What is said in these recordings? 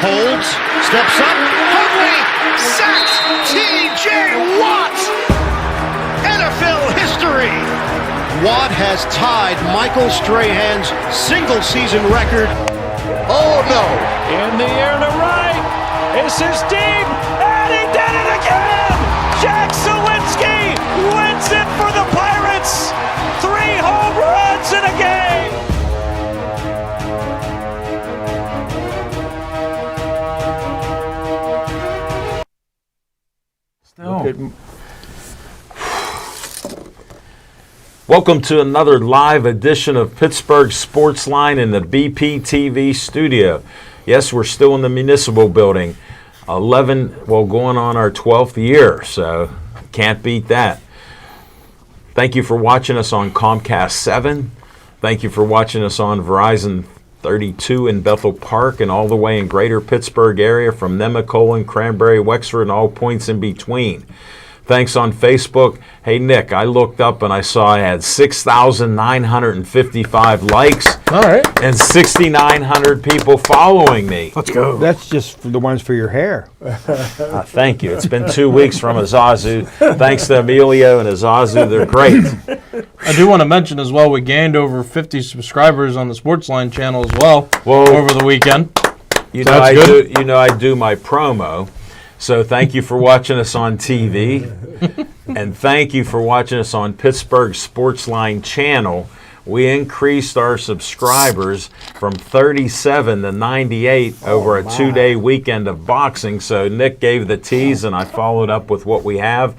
Holds, steps up, Huntley, sacks, T.J. Watt! NFL history! Watt has tied Michael Strahan's single-season record. Oh, no! In the air to right. This is deep, and he did it again! Jack Sawinski wins it for the Pirates! 3 home runs in a game! Welcome to another live edition of Pittsburgh Sportsline in the BPTV studio. Yes, we're still in the municipal building. Going on our 12th year, so can't beat that. Thank you for watching us on Comcast 7. Thank you for watching us on Verizon 32 in Bethel Park and all the way in greater Pittsburgh area from Nemacolin, Cranberry, Wexford, and all points in between. Thanks on Facebook. Hey, Nick, I looked up and I saw I had 6,955 likes. All right. And 6,900 people following me. Let's go. That's just for the ones for your hair. Thank you. It's been 2 weeks from Azazu. Thanks to Emilio and Azazu. They're great. I do want to mention as well, we gained over 50 subscribers on the Sportsline channel as well over the weekend. You know, I do my promo. So thank you for watching us on TV, and thank you for watching us on Pittsburgh Sportsline channel. We increased our subscribers from 37 to 98 over a 2-day weekend of boxing. So Nick gave the tease, and I followed up with what we have.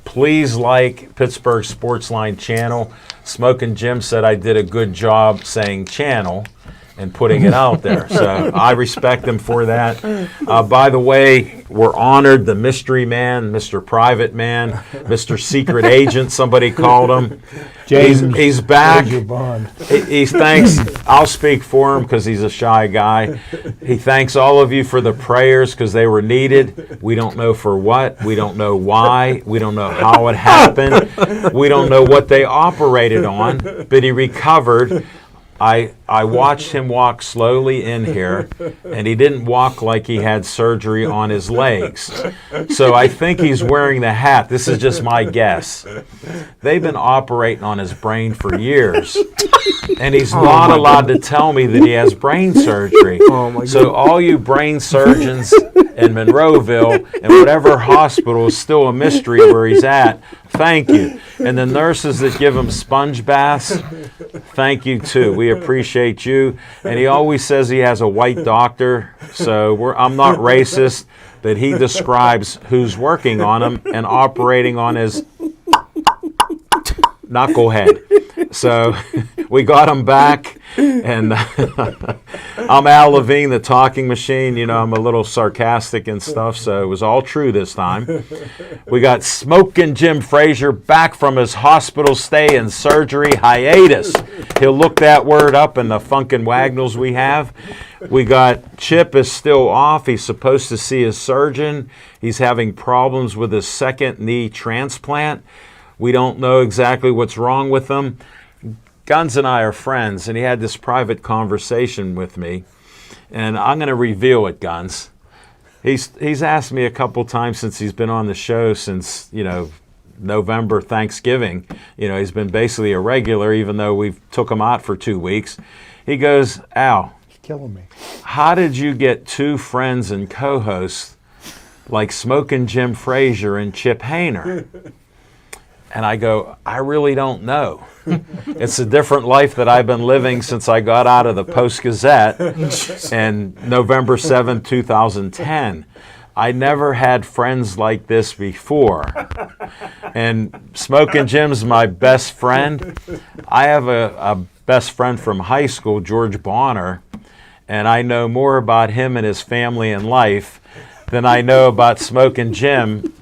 Please like Pittsburgh Sportsline channel. Smokin Jim said I did a good job saying channel and putting it out there. So I respect him for that. By the way, we're honored the mystery man, Mr. Private Man, Mr. Secret Agent, somebody called him. He's back. He thanks, I'll speak for him because he's a shy guy. He thanks all of you for the prayers because they were needed. We don't know for what. We don't know why. We don't know how it happened. We don't know what they operated on, but he recovered. I watched him walk slowly in here, and he didn't walk like he had surgery on his legs. So I think he's wearing the hat. This is just my guess. They've been operating on his brain for years, and he's not allowed to tell me that he has brain surgery. So all you brain surgeons in Monroeville and whatever hospital is still a mystery where he's at, thank you. And the nurses that give him sponge baths, thank you too. We appreciate you. And he always says he has a white doctor, so I'm not racist, but he describes who's working on him and operating on his knucklehead. So we got him back, and I'm Al Levine, the talking machine. You know, I'm a little sarcastic and stuff, so it was all true this time. We got Smokin Jim Frazier back from his hospital stay and surgery hiatus. He'll look that word up in the Funkin' Wagnalls we have. We got Chip is still off. He's supposed to see his surgeon. He's having problems with his second knee transplant. We don't know exactly what's wrong with him. Guns and I are friends, and he had this private conversation with me, and I'm going to reveal it, Guns. He's asked me a couple times since he's been on the show since, November, Thanksgiving. He's been basically a regular, even though we took him out for 2 weeks. He goes, Al, he's killing me. How did you get 2 friends and co-hosts like Smokin Jim Frazier and Chip Hayner? And I go, I really don't know. It's a different life that I've been living since I got out of the Post-Gazette in November 7, 2010. I never had friends like this before. And Smokin Jim's my best friend. I have a best friend from high school, George Bonner, and I know more about him and his family and life than I know about Smokin Jim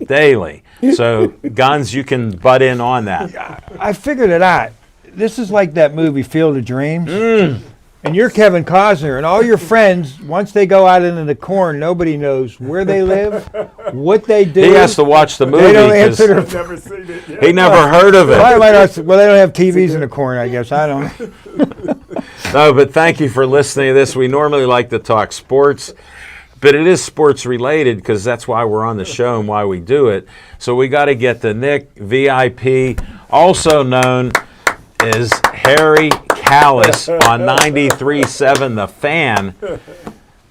daily. So, Guns, you can butt in on that. I figured it out. This is like that movie Field of Dreams. And you're Kevin Costner, and all your friends, once they go out into the corn, nobody knows where they live, what they do. He has to watch the movie. They don't answer their Never seen it yet. He never heard of it. Well, they don't have TVs in the corn, I guess. I don't know. No, but thank you for listening to this. We normally like to talk sports, but it is sports related because that's why we're on the show and why we do it. So we got to get to Nick, VIP, also known as Harry Callis on 93.7 The Fan.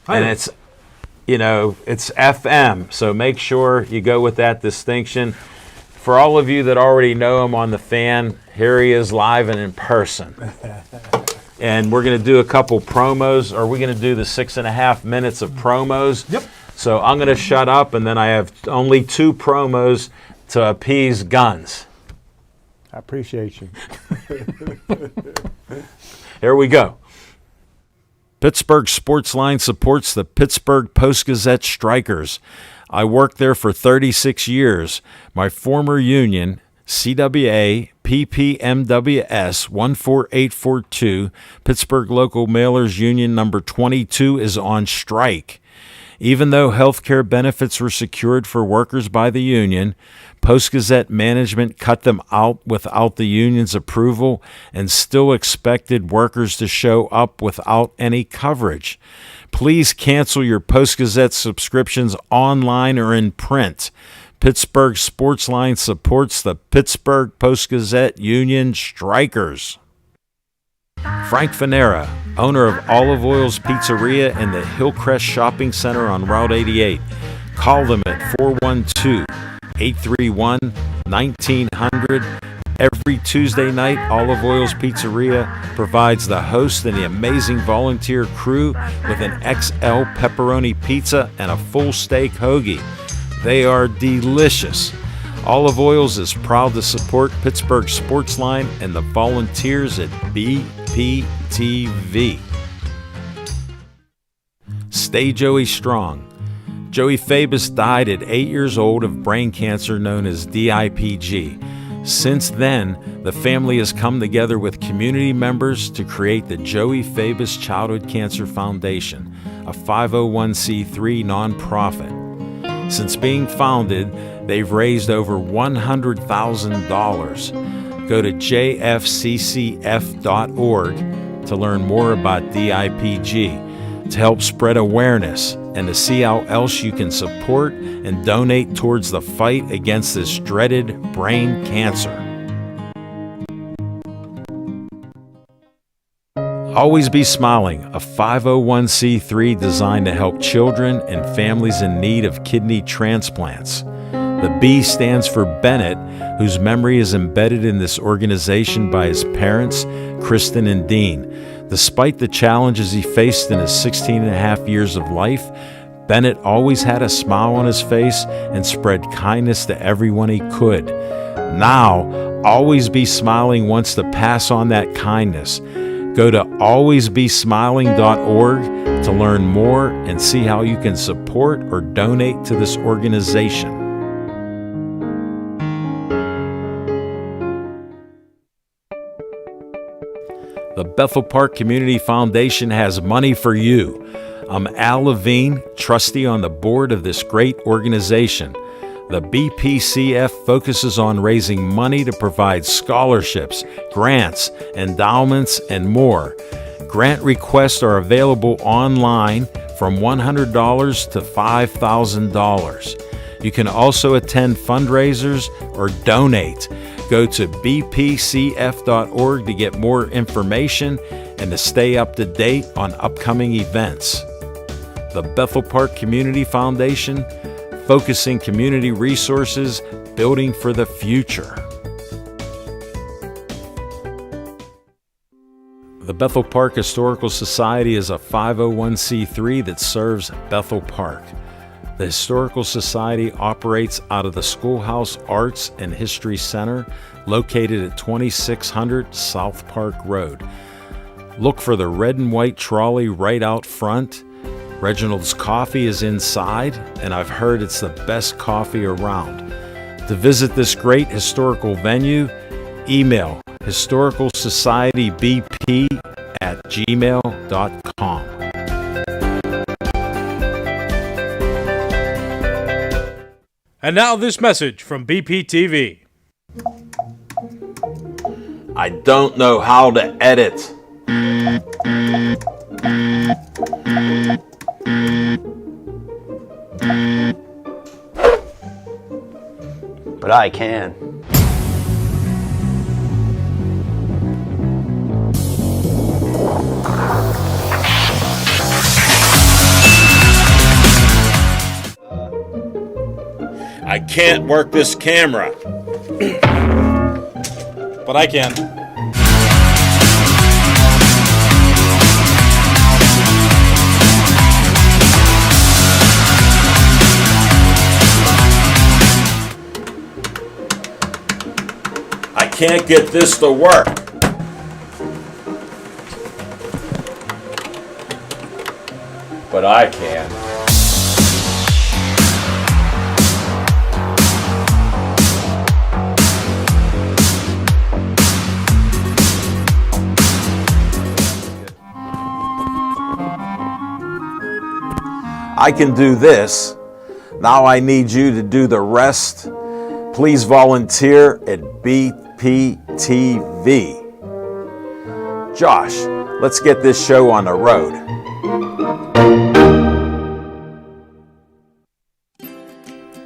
And it's, it's FM. So make sure you go with that distinction. For all of you that already know him on The Fan, here he is live and in person. And we're going to do a couple promos. Are we going to do the 6.5 minutes of promos? Yep. So I'm going to shut up, and then I have only 2 promos to appease Guns. I appreciate you. Here we go. Pittsburgh Sportsline supports the Pittsburgh Post-Gazette Strikers. I worked there for 36 years. My former union, CWA PPMWS 14842, Pittsburgh Local Mailers Union number 22, is on strike. Even though health care benefits were secured for workers by the union, Post-Gazette management cut them out without the union's approval and still expected workers to show up without any coverage. Please cancel your Post-Gazette subscriptions online or in print. Pittsburgh Sportsline supports the Pittsburgh Post-Gazette Union Strikers. Frank Fanera, owner of Olive Oil's Pizzeria and the Hillcrest Shopping Center on Route 88. Call them at 412-831-1900. Every Tuesday night, Olive Oil's Pizzeria provides the host and the amazing volunteer crew with an XL pepperoni pizza and a full steak hoagie. They are delicious. Olive Oils is proud to support Pittsburgh Sportsline and the volunteers at BPTV. Stay Joey strong. Joey Fabus died at 8 years old of brain cancer known as DIPG. Since then, the family has come together with community members to create the Joey Fabus Childhood Cancer Foundation, a 501c3 nonprofit. Since being founded, they've raised over $100,000. Go to jfccf.org to learn more about DIPG, to help spread awareness, and to see how else you can support and donate towards the fight against this dreaded brain cancer. Always Be Smiling, a 501c3 designed to help children and families in need of kidney transplants. The B stands for Bennett, whose memory is embedded in this organization by his parents, Kristen and Dean. Despite the challenges he faced in his 16 and a half years of life, Bennett always had a smile on his face and spread kindness to everyone he could. Now, Always Be Smiling wants to pass on that kindness. Go to alwaysbesmiling.org to learn more and see how you can support or donate to this organization. The Bethel Park Community Foundation has money for you. I'm Al Levine, trustee on the board of this great organization. The BPCF focuses on raising money to provide scholarships, grants, endowments, and more. Grant requests are available online from $100 to $5,000. You can also attend fundraisers or donate. Go to bpcf.org to get more information and to stay up to date on upcoming events. The Bethel Park Community Foundation, focusing community resources, building for the future. The Bethel Park Historical Society is a 501c3 that serves Bethel Park. The Historical Society operates out of the Schoolhouse Arts and History Center, located at 2600 South Park Road. Look for the red and white trolley right out front. Reginald's Coffee is inside, and I've heard it's the best coffee around. To visit this great historical venue, email historicalsocietybp@gmail.com. And now this message from BPTV. I don't know how to edit But I can. I can't work this camera. But I can. I can't get this to work. But I can. I can do this. Now I need you to do the rest. Please volunteer at BPTV. Josh, let's get this show on the road.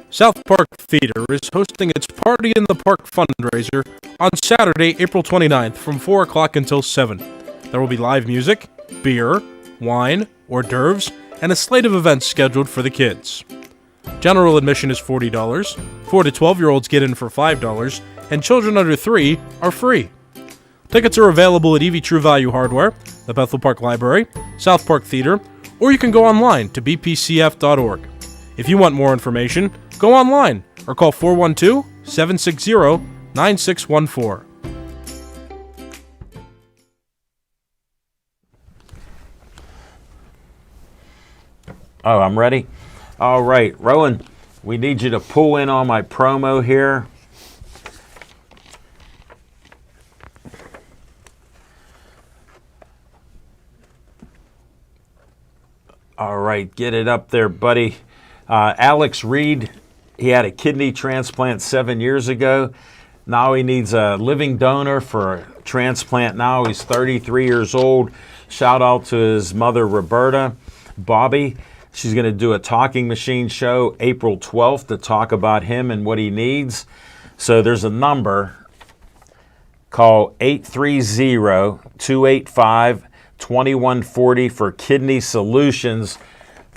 South Park Theater is hosting its Party in the Park fundraiser on Saturday, April 29th from 4 o'clock until 7. There will be live music, beer, wine, hors d'oeuvres, and a slate of events scheduled for the kids. General admission is $40, 4 to 12-year-olds get in for $5, and children under 3 are free. Tickets are available at EV True Value Hardware, the Bethel Park Library, South Park Theater, or you can go online to bpcf.org. If you want more information, go online or call 412-760-9614. Oh, I'm ready? All right, Rowan, we need you to pull in on my promo here. All right, get it up there, buddy. Alex Reed, he had a kidney transplant 7 years ago. Now he needs a living donor for a transplant now. He's 33 years old. Shout out to his mother, Roberta. Bobby, she's going to do a talking machine show April 12th to talk about him and what he needs. So there's a number. Call 830-285-2140 for Kidney Solutions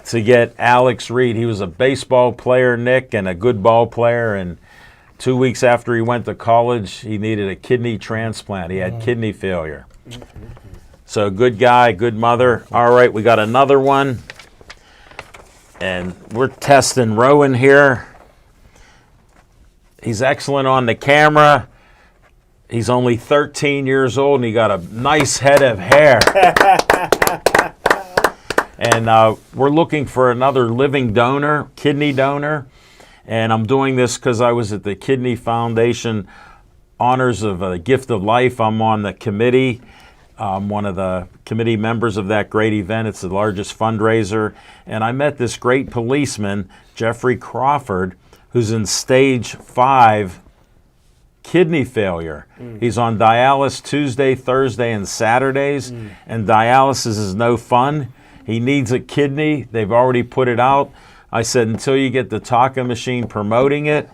to get Alex Reed. He was a baseball player, Nick, and a good ball player. And 2 weeks after he went to college, he needed a kidney transplant. He had kidney failure. So good guy, good mother. All right, we got another one. And we're testing Rowan here. He's excellent on the camera. He's only 13 years old, and he got a nice head of hair. And we're looking for another living donor, kidney donor. And I'm doing this because I was at the Kidney Foundation Honors of a Gift of Life. I'm on the committee. I'm one of the committee members of that great event. It's the largest fundraiser. And I met this great policeman, Jeffrey Crawford, who's in stage 5 kidney failure. He's on dialysis Tuesday, Thursday, and Saturdays. And dialysis is no fun. He needs a kidney. They've already put it out. I said, until you get the talking machine promoting it,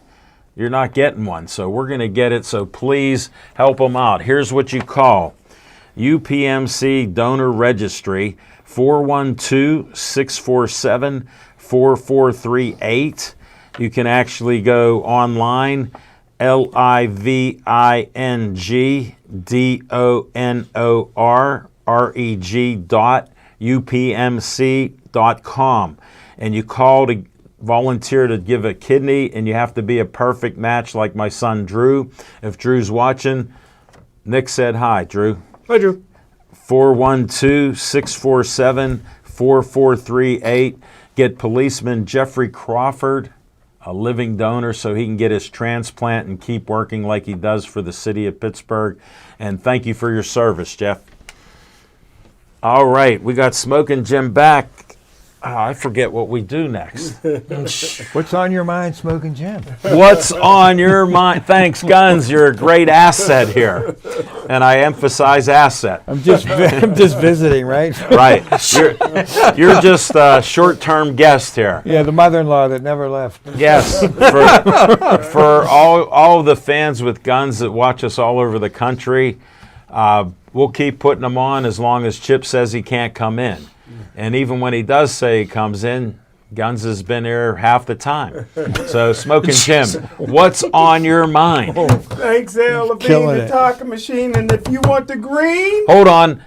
you're not getting one. So we're going to get it. So please help him out. Here's what you call. UPMC Donor Registry, 412-647-4438. You can actually go online, livingdonorreg.upmc.com. And you call to volunteer to give a kidney, and you have to be a perfect match like my son Drew. If Drew's watching, Nick said hi, Drew. Hi, Drew. 412-647-4438. Get policeman Jeffrey Crawford, a living donor, so he can get his transplant and keep working like he does for the city of Pittsburgh. And thank you for your service, Jeff. All right, we got Smokin' Jim back. I forget what we do next. What's on your mind, Smokin' Jim? What's on your mind? Thanks, Guns. You're a great asset here, and I emphasize asset. I'm just visiting, right? Right. You're just a short-term guest here. Yeah, the mother-in-law that never left. Yes. For all the fans with Guns that watch us all over the country, we'll keep putting them on as long as Chip says he can't come in. And even when he does say he comes in, Guns has been here half the time. So, Smokin' Jim, what's on your mind? Thanks, Al Levine, the talking machine. And if you want the green, Hold on.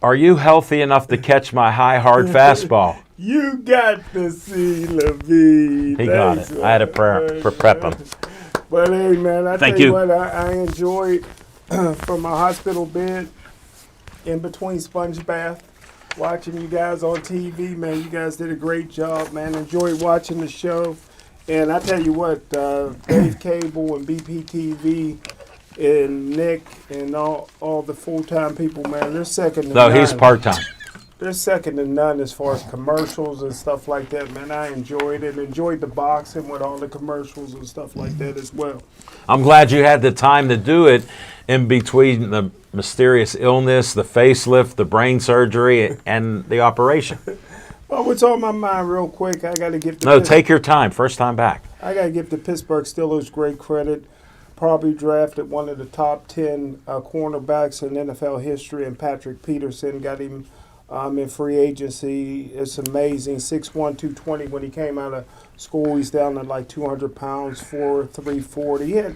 Are you healthy enough to catch my high, hard fastball? you got to see Levine. He got it. I had to prep him. But hey, man, I Thank tell you you. what, I enjoyed from my hospital bed in between sponge bath. Watching you guys on TV, man, you guys did a great job, man. Enjoyed watching the show. And I tell you what, Dave Cable and BPTV and Nick and all the full-time people, man, they're second to none. No, he's part-time. They're second to none as far as commercials and stuff like that, man. I enjoyed it. Enjoyed the boxing with all the commercials and stuff like that as well. I'm glad you had the time to do it in between the mysterious illness, the facelift, the brain surgery, and the operation. Well, what's on my mind real quick, I got to give the No, take your time. First time back. I got to give the Pittsburgh Steelers great credit. Probably drafted one of the top 10 cornerbacks in NFL history, and Patrick Peterson got him in free agency. It's amazing. 6'1", 220 when he came out of school. He's down to like 200 pounds, 4'3", 40. He had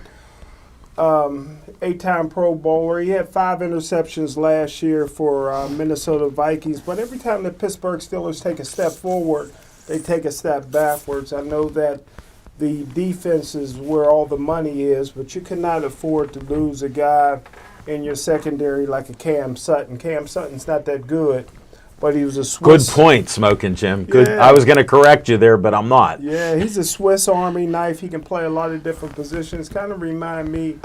8-time Pro Bowler. He had 5 interceptions last year for Minnesota Vikings. But every time the Pittsburgh Steelers take a step forward, they take a step backwards. I know that the defense is where all the money is, but you cannot afford to lose a guy in your secondary like a Cam Sutton. Cam Sutton's not that good, but he was a Swiss. Good point, Smokin' Jim. Good. Yeah. I was going to correct you there, but I'm not. Yeah, he's a Swiss Army knife. He can play a lot of different positions. Kind of remind me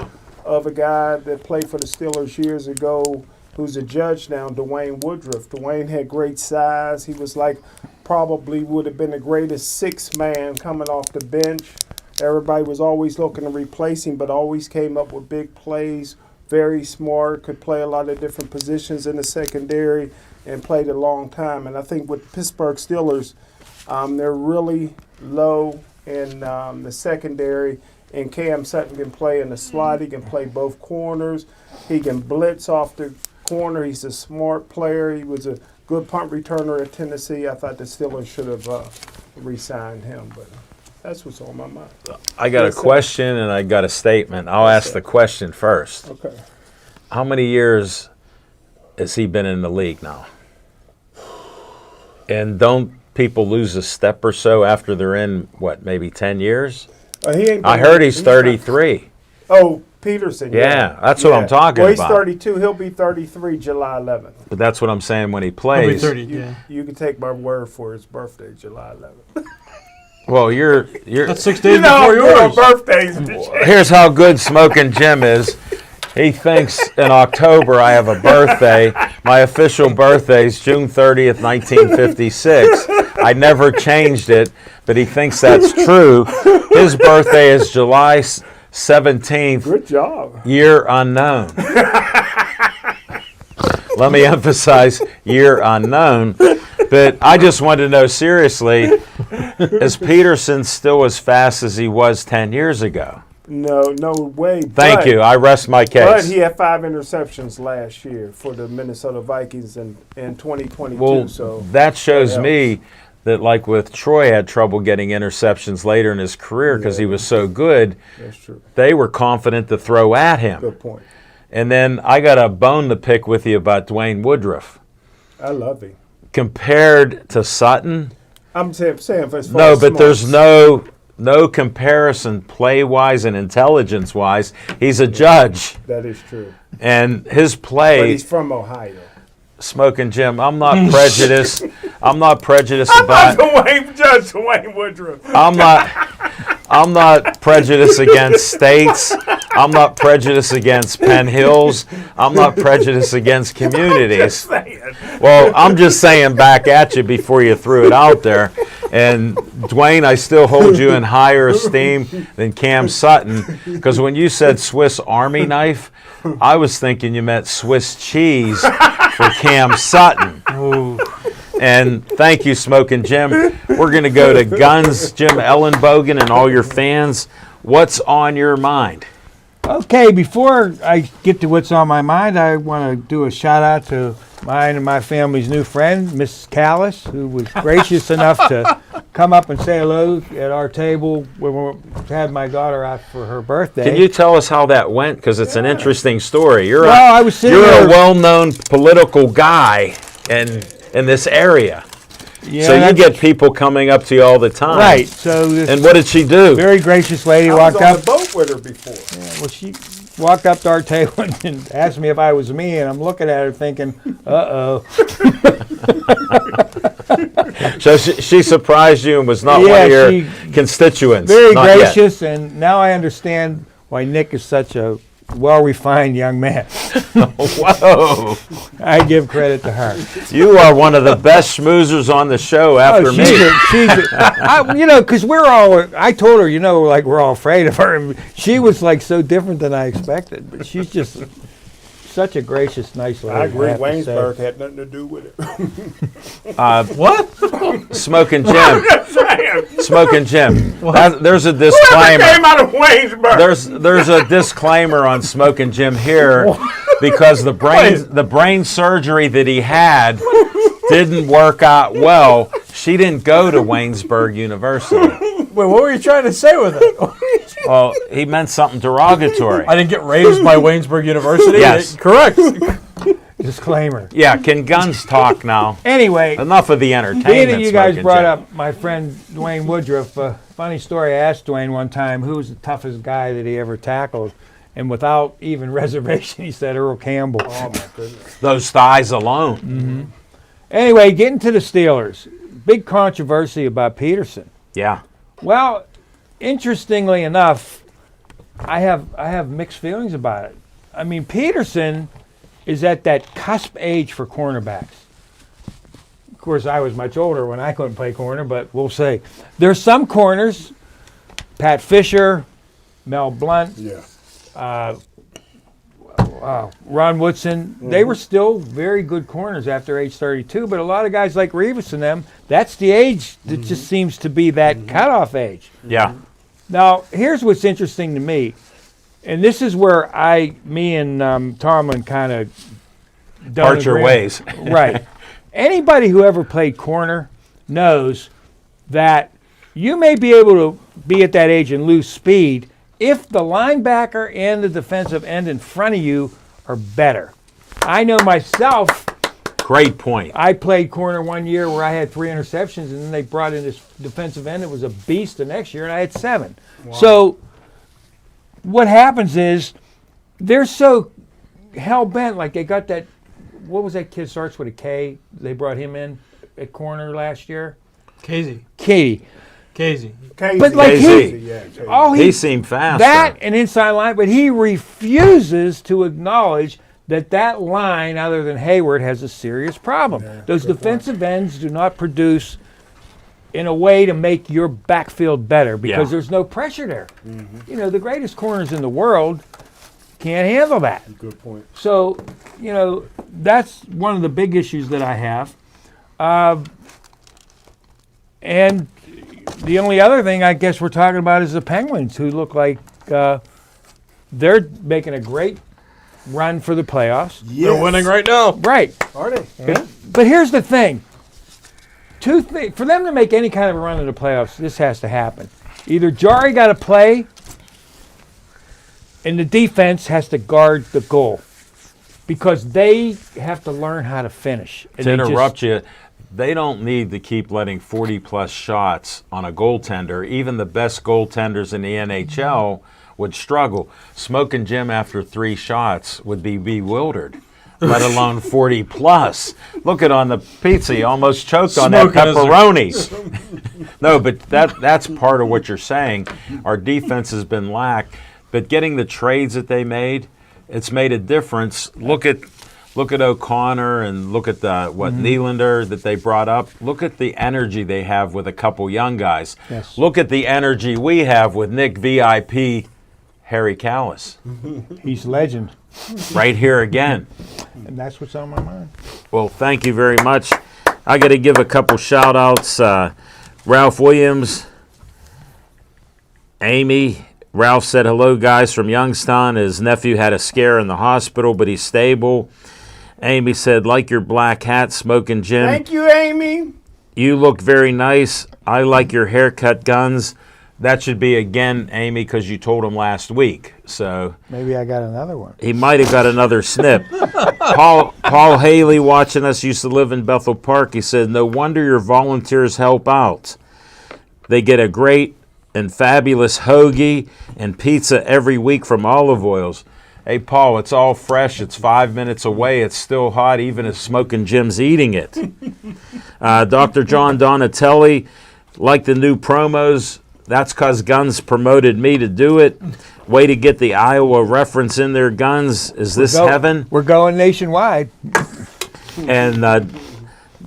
of a guy that played for the Steelers years ago who's a judge now, Dwayne Woodruff. Dwayne had great size. He was like probably would have been the greatest 6-man coming off the bench. Everybody was always looking to replace him, but always came up with big plays. Very smart, could play a lot of different positions in the secondary and played a long time. And I think with Pittsburgh Steelers, they're really low in the secondary. And Cam Sutton can play in the slot. He can play both corners. He can blitz off the corner. He's a smart player. He was a good punt returner at Tennessee. I thought the Steelers should have re-signed him, but that's what's on my mind. I got a question and I got a statement. I'll ask the question first. Okay. How many years has he been in the league now? And don't people lose a step or so after they're in, maybe 10 years? I heard he's 33. Oh, Peterson. Yeah, that's what I'm talking well, he's about. 32. He'll be 33 July 11th. But that's what I'm saying when he He'll be plays. 30, yeah. You can take my word for his birthday, July 11th. Well, you're. That's 6 days You know, before yours. birthdays. Here's how good Smokin' Jim is. He thinks in October I have a birthday. My official birthday is June 30th, 1956. I never changed it, but he thinks that's true. His birthday is July 17th. Good job. Year unknown. Let me emphasize year unknown. But I just wanted to know seriously, is Peterson still as fast as he was 10 years ago? No way. Thank you. I rest my case. But he had 5 interceptions last year for the Minnesota Vikings in 2022. Well, so that shows me that, like with Troy, had trouble getting interceptions later in his career because he was so good. That's true. They were confident to throw at him. Good point. And then I got a bone to pick with you about Dwayne Woodruff. I love him. Compared to Sutton, I'm saying as far no, as but smarts. there's no comparison play-wise and intelligence-wise. He's a judge. That is true. And his But play, he's from Ohio. Smokin' Jim, I'm not prejudiced. I'm not prejudiced I'm about. not Judge Dwayne Woodruff. I'm not prejudiced against states. I'm not prejudiced against Penn Hills. I'm not prejudiced against communities. Well, I'm just saying back at you before you threw it out there. And Dwayne, I still hold you in higher esteem than Cam Sutton, because when you said Swiss Army knife, I was thinking you meant Swiss cheese for Cam Sutton. Ooh. And thank you, Smokin' Jim. We're going to go to Guns, Jim Ellenbogen, and all your fans. What's on your mind? Okay, before I get to what's on my mind, I want to do a shout out to mine and my family's new friend, Miss Callis, who was gracious enough to come up and say hello at our table when we had my daughter out for her birthday. Can you tell us how that went? Because it's an interesting story. You're I was sitting you're there. a well-known political guy in this area. Yeah, So you that's get people coming up to you all the time. right. So this And what did she do? very gracious lady I was walked on up. the boat with her before. Well, she walked up to our table and asked me if I was me, and I'm looking at her thinking, "Uh-oh." So she surprised you and was not one Yeah, of your she- constituents. Very Not yet. gracious, and now I understand why Nick is such a well-refined young man. Whoa. I give credit to her. You are one of the best schmoozers on the show after me. Because we're all, I told her, like we're all afraid of her. And she was like so different than I expected. But she's just such a gracious, nice lady. I agree. have to say. Waynesburg had nothing to do with it. What? Smokin' Jim. Smokin' Jim. There's a Whoever disclaimer. came out of Waynesburg. There's a disclaimer on Smokin' Jim here because the brain surgery that he had didn't work out well. She didn't go to Waynesburg University. Wait, what were you trying to say with it? Well, he meant something derogatory. I didn't get raised by Waynesburg University? Yes. Correct. Disclaimer. Yeah, can guns talk now? Anyway, Enough of the entertainment. being that you guys Smokin' brought Jim. up my friend Dwayne Woodruff, funny story, I asked Dwayne one time who was the toughest guy that he ever tackled, and without even reservation, he said Earl Campbell. Oh my goodness. Those thighs alone. Anyway, getting to the Steelers. Big controversy about Peterson. Yeah. Well, interestingly enough, I have mixed feelings about it. I mean, Peterson is at that cusp age for cornerbacks. Of course, I was much older when I couldn't play corner, but we'll say. There's some corners, Pat Fisher, Mel Blunt, Yeah. Ron Woodson, they were still very good corners after age 32, but a lot of guys like Revis and them, that's the age that just seems to be that cutoff age. Yeah. Now, here's what's interesting to me, and this is where me and Tomlin kind of Part your ways. Right. Anybody who ever played corner knows that you may be able to be at that age and lose speed if the linebacker and the defensive end in front of you are better. I know myself, Great point. I played corner one year where I had 3 interceptions, and then they brought in this defensive end that was a beast the next year, and I had 7. Wow. So what happens is they're so hell-bent, like they got that, what was that kid starts with a K? They brought him in at corner last year. Casey. Katie. Casey. But like Casey. he He seemed faster. that and inside line, but he refuses to acknowledge that line, other than Hayward, has a serious problem. Yeah, Those good defensive ends do not produce in a way to make your backfield better because Yeah. there's no pressure there. The greatest corners in the world can't handle that. Good point. So, that's one of the big issues that I have. And the only other thing I guess we're talking about is the Penguins, who look like they're making a great run for the playoffs. They're winning right now. Right. Are they? But here's the thing. For them to make any kind of a run in the playoffs, this has to happen. Either Jari got to play, and the defense has to guard the goal. Because they have to learn how to finish. And To interrupt you, they don't need to keep letting 40-plus shots on a goaltender. Even the best goaltenders in the NHL would struggle. Smokin' Jim after 3 shots would be bewildered, let alone 40-plus. Look at on the pizza, he almost choked on that Smokin' is pepperoni. No, but that's part of what you're saying. Our defense has been But getting the trades that they made, it's made a difference. Look at O'Connor and look at Nylander that they brought up. Look at the energy they have with a couple young guys. Yes. Look at the energy we have with Nick VIP, Harry Callis. He's legend. Right here again. And that's what's on my mind. Well, thank you very much. I got to give a couple shout-outs. Ralph Williams, Amy. Ralph said, hello, guys, from Youngstown. His nephew had a scare in the hospital, but he's stable. Amy said, like your black hat, Smokin' Jim. Thank you, Amy. You look very nice. I like your haircut, Guns. That should be again, Amy, because you told him last week. So Maybe I got another one. he might have got another snip. Paul Haley watching us used to live in Bethel Park. He said, no wonder your volunteers help out. They get a great and fabulous hoagie and pizza every week from Olive Oils. Hey, Paul, it's all fresh. It's 5 minutes away. It's still hot, even if Smokin' Jim's eating it. Dr. John Donatelli, like the new promos. That's because Guns promoted me to do it. Way to get the Iowa reference in there, Guns. Is this heaven? We're going nationwide. And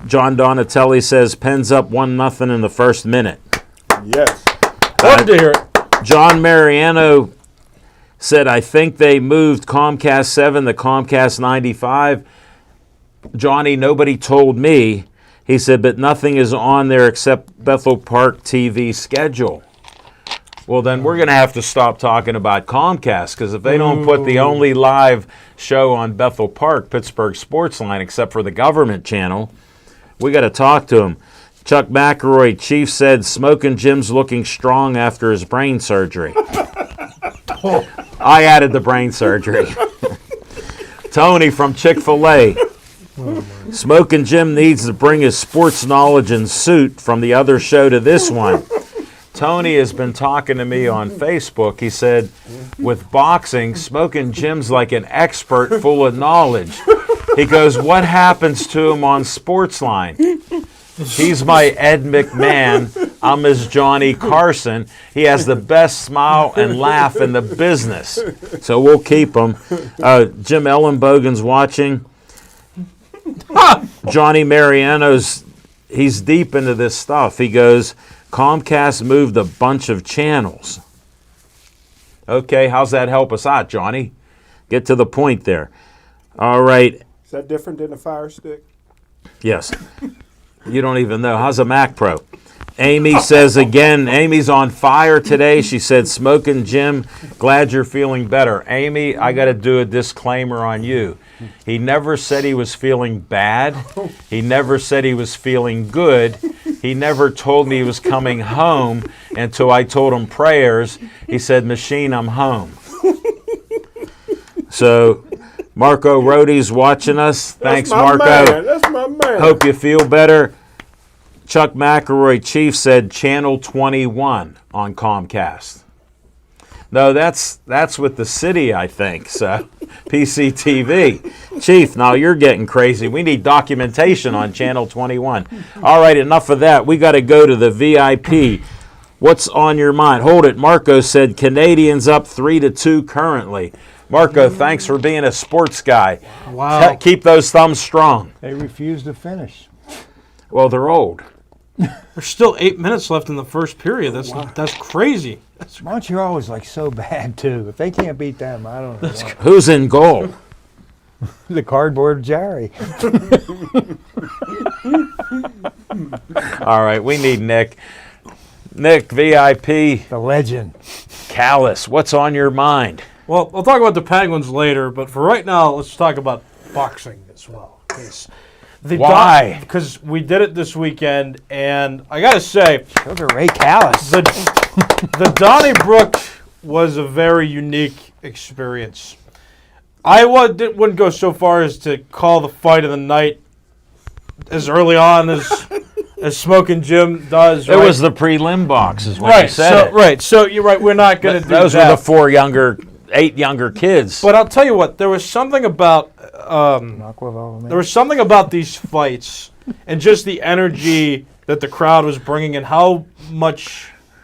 John Donatelli says, Pens up 1-0 in the first minute. Yes. Love to hear it. John Mariano said, I think they moved Comcast 7 to Comcast 95. Johnny, nobody told me. He said, but nothing is on there except Bethel Park TV schedule. Well, then we're going to have to stop talking about Comcast, because if they don't put the only live show on Bethel Park, Pittsburgh Sportsline, except for the government channel, we got to talk to them. Chuck McElroy, Chief, said, Smokin' Jim's looking strong after his brain surgery. I added the brain surgery. Tony from Chick-fil-A. Smokin' Jim needs to bring his sports knowledge and suit from the other show to this one. Tony has been talking to me on Facebook. He said, with boxing, Smokin' Jim's like an expert full of knowledge. He goes, what happens to him on Sportsline? He's my Ed McMahon. I'm his Johnny Carson. He has the best smile and laugh in the business. So we'll keep him. Jim Ellenbogen's watching. Johnny Mariano's, he's deep into this stuff. He goes, Comcast moved a bunch of channels. Okay, how's that help us out, Johnny? Get to the point there. All right. Is that different than a Fire Stick? Yes. You don't even know. How's a Mac Pro? Amy says again, Amy's on fire today. She said, Smokin' Jim, glad you're feeling better. Amy, I got to do a disclaimer on you. He never said he was feeling bad. He never said he was feeling good. He never told me he was coming home until I told him prayers. He said, Machine, I'm home. So Marco Rohde's watching us. Thanks, Marco. That's my man. Hope you feel better. Chuck McElroy, Chief, said Channel 21 on Comcast. No, that's with the city, I think. So PCTV. Chief, now you're getting crazy. We need documentation on Channel 21. All right, enough of that. We got to go to the VIP. What's on your mind? Hold it. Marco said Canadians up 3-2 currently. Marco, thanks for being a sports guy. Wow. Keep those thumbs strong. They refuse to finish. Well, they're old. There's still 8 minutes left in the first period. That's crazy. Montreal is like so bad too. If they can't beat them, I don't know. Who's in goal? The cardboard Jerry. All right, we need Nick. Nick, VIP, The legend. Callis, what's on your mind? Well, I'll talk about the Penguins later, but for right now, let's talk about boxing as well. Why? Because we did it this weekend, and I got to say, Those are Ray Callis. the Donnybrook was a very unique experience. I wouldn't go so far as to call the fight of the night as early on as Smokin' Jim does. It was the prelim box, is what right. you said. Right. So you're right. We're not going to do Those that. were the 8 younger kids. But I'll tell you what. There was something about these fights and just the energy that the crowd was bringing and how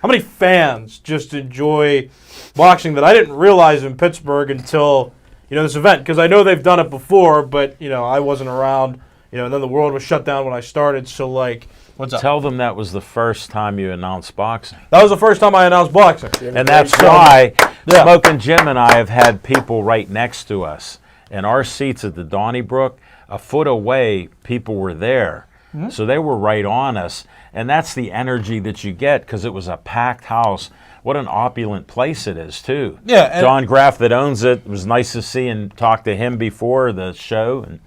how many fans just enjoy boxing that I didn't realize in Pittsburgh until, this event. Because I know they've done it before, but, I wasn't around, and then the world was shut down when I started. So, what's up? Tell them that was the first time you announced boxing. That was the first time I announced boxing. And that's why Smokin Jim and I have had people right next to us. In our seats at the Donnybrook, a foot away, people were there. Mm-hmm. So they were right on us. And that's the energy that you get because it was a packed house. What an opulent place it is, too. Yeah. John Graff that owns it, was nice to see and talk to him before the show. And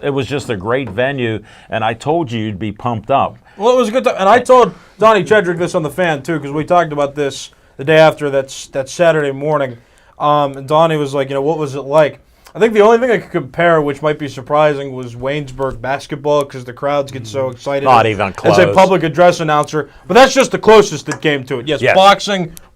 it was just a great venue. And I told you you'd be pumped up. Well, it was a good time. And I told Donnie Chedrick this on the Fan, too, because we talked about this the day after that Saturday morning. And Donnie was like, what was it like? I think the only thing I could compare, which might be surprising, was Waynesburg basketball because the crowds get so excited. Not even close. As a public address announcer. But that's just the closest that came to it. Yes.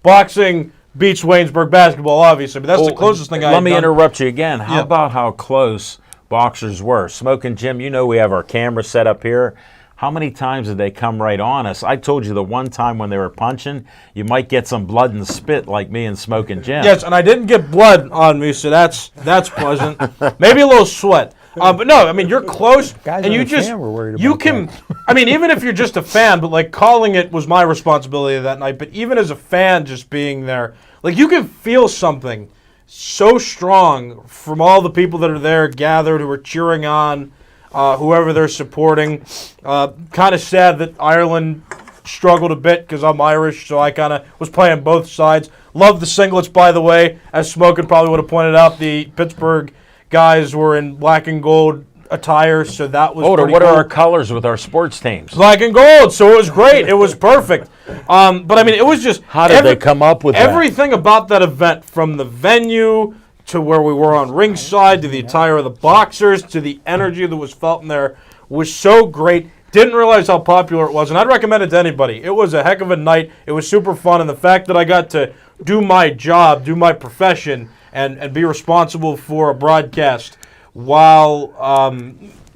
Boxing beats Waynesburg basketball, obviously. But that's the closest thing I've done. Let me interrupt you again. How about how close boxers were? Smokin Jim, we have our camera set up here. How many times did they come right on us? I told you the one time when they were punching, you might get some blood and spit like me and Smokin Jim. Yes, and I didn't get blood on me, so that's pleasant. Maybe a little sweat. But no, you're close, Guys and you can. Even if you're just a fan, but calling it was my responsibility that night. But even as a fan, just being there, you can feel something so strong from all the people that are there gathered who are cheering on. Whoever they're supporting. Kind of sad that Ireland struggled a bit because I'm Irish, so I kind of was playing both sides. Love the singlets, by the way. As Smokin probably would have pointed out, the Pittsburgh guys were in black and gold attire, so that was pretty what cool. are our colors with our sports teams? Black and gold, so it was great. It was perfect. But it was just... How did they come up with everything about that event, from the venue to where we were on ringside, to the attire of the boxers, to the energy that was felt in there, was so great. Didn't realize how popular it was, and I'd recommend it to anybody. It was a heck of a night. It was super fun, and the fact that I got to do my job, do my profession, and be responsible for a broadcast while